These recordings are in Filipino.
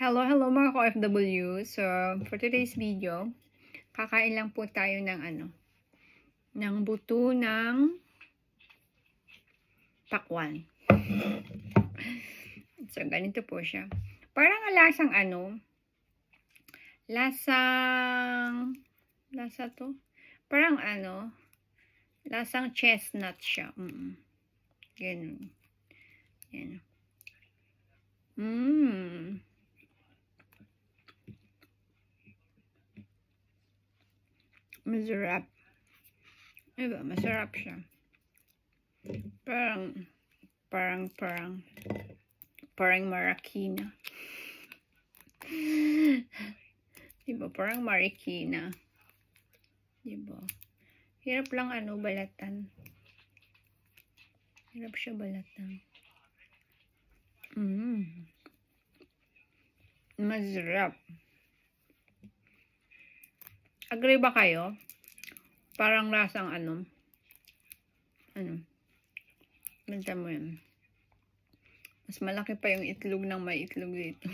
Hello mga ka-OFW. So, for today's video, kakain lang po tayo ng buto ng pakwan. So, ganito po siya. Parang lasang lasa to? Parang lasang chestnut siya. Ganun. Yan. Masarap. Diba? Masarap siya. Parang Marikina. Diba? Parang Marikina. Diba? Hirap lang balatan. Hirap siya balatan. Masarap. Agree ba kayo? Parang lasang Benta mo yan. Mas malaki pa yung itlog ng may itlog dito.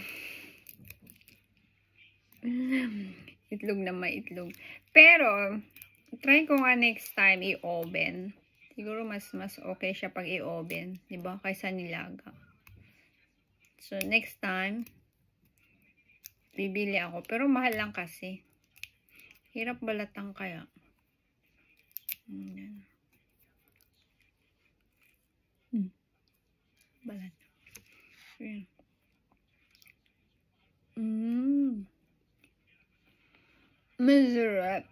Itlog na may itlog. Pero, try ko nga next time i-oven. Siguro mas okay siya pag i-oven. Diba? Kaysa nilaga. So, next time, bibili ako. Pero mahal lang kasi. Hirap balatan kaya. Balat. Masarap.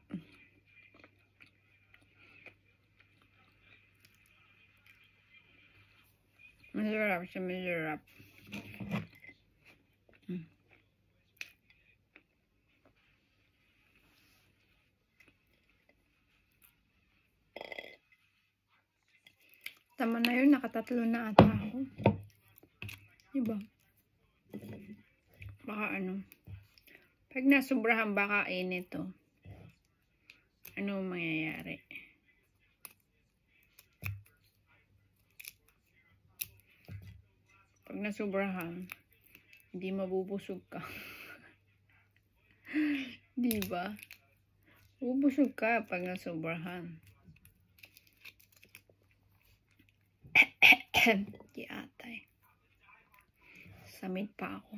Masarap siya, masarap. Tama na yun, nakatatlo na ata ako. Diba? Baka pag nasubrahan baka ito. Ano mangyayari? Pag nasubrahan, hindi mabubusog ka. Diba? Bubusog ka pag nasubrahan. Di atay. Samid pa ako.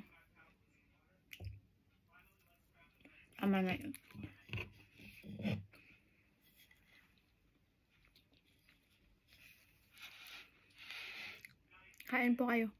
Tama na yun. Kain po kayo.